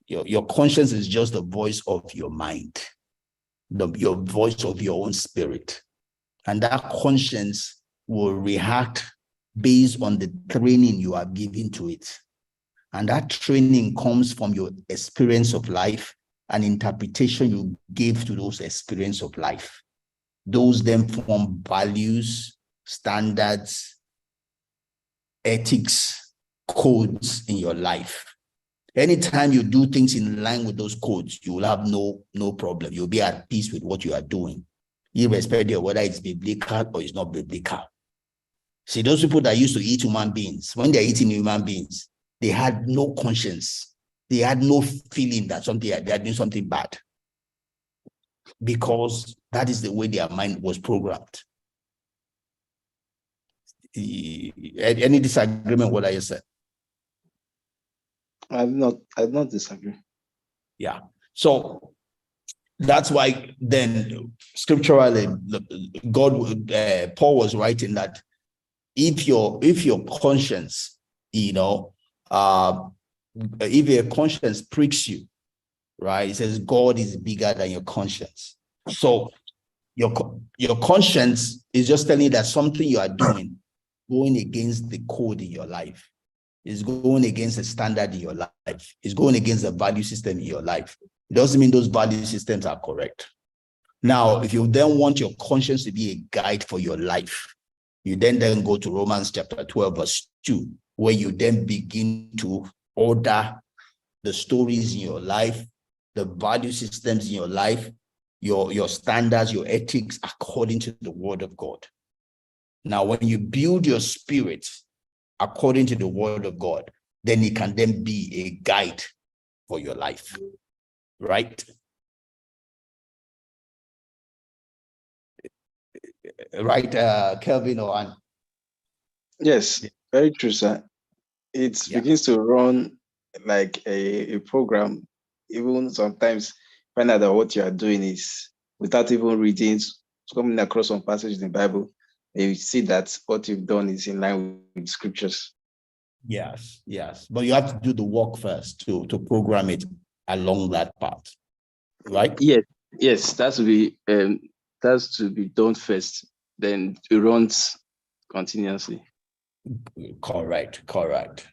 Your conscience is just the voice of your mind, your voice of your own spirit. And that conscience will react based on the training you are giving to it. And that training comes from your experience of life and interpretation you give to those experience of life. Those then form values, standards, ethics, codes in your life. Anytime you do things in line with those codes, you will have no problem. You'll be at peace with what you are doing, irrespective of whether it's biblical or it's not biblical. See, those people that used to eat human beings, when they're eating human beings, they had no conscience. They had no feeling that they are doing something bad, because that is the way their mind was programmed. Any disagreement with what I said? I do not disagree. Yeah. So that's why then scripturally, Paul was writing that if your conscience, if your conscience pricks you, right? It says God is bigger than your conscience. So your conscience is just telling you that something you are doing going against the code in your life, is going against the standard in your life, is going against the value system in your life. It doesn't mean those value systems are correct. Now, if you then want your conscience to be a guide for your life, you then go to Romans chapter 12, verse 2, where you then begin to order the stories in your life, the value systems in your life, your standards, your ethics, according to the word of God. Now, when you build your spirit according to the word of God, then it can then be a guide for your life, right? Right, Kelvin or Anne? Yes, very true, sir. It begins to run like a program. Even sometimes find out that what you are doing is, without even reading, coming across some passages in the Bible, you see that what you've done is in line with scriptures. Yes. But you have to do the work first to program it along that path, right? Yes, that's to be done first. Then it runs continuously. Correct.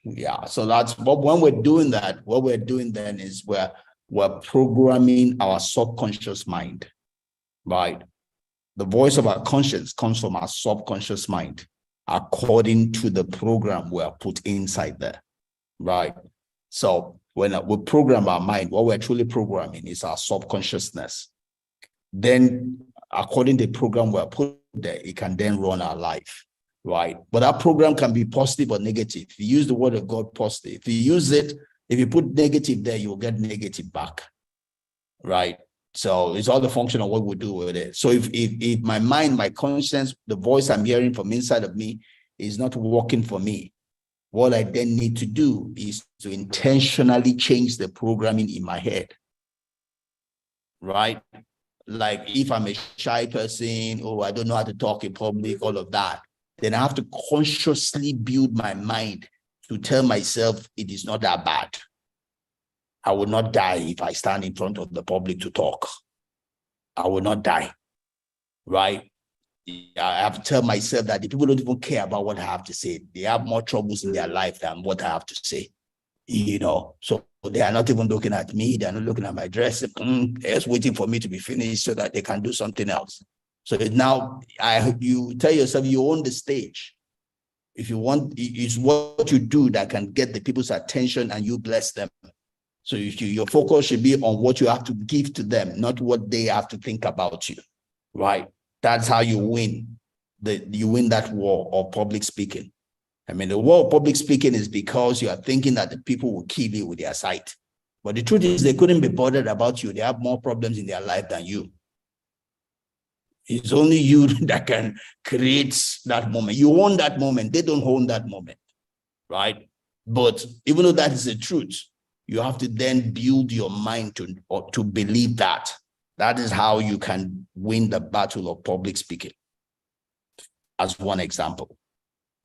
Yeah. So that's, but when we're doing that, what we're doing then is we're programming our subconscious mind, right? The voice of our conscience comes from our subconscious mind, according to the program we're put inside there, right? So when we program our mind, what we're truly programming is our subconsciousness. Then, according to the program we're put there, it can then run our life, right? But that program can be positive or negative. If you use the word of God positive, if you use it, if you put negative there, you'll get negative back, right? So it's all the function of what we do with it. So if my mind, my conscience, the voice I'm hearing from inside of me is not working for me, what I then need to do is to intentionally change the programming in my head, right? Like if I'm a shy person, or I don't know how to talk in public, all of that, then I have to consciously build my mind to tell myself it is not that bad. I will not die if I stand in front of the public to talk. I will not die, right? I have to tell myself that the people don't even care about what I have to say. They have more troubles in their life than what I have to say, So they are not even looking at me. They are not looking at my dress. They're just waiting for me to be finished so that they can do something else. So now you tell yourself you own the stage. If you want, it's what you do that can get the people's attention and you bless them. So your focus should be on what you have to give to them, not what they have to think about you, right? That's how you win. You win that war of public speaking. I mean, the war of public speaking is because you are thinking that the people will kill you with their sight. But the truth is they couldn't be bothered about you. They have more problems in their life than you. It's only you that can create that moment. You own that moment. They don't own that moment, right? But even though that is the truth, you have to then build your mind to believe that. That is how you can win the battle of public speaking, as one example.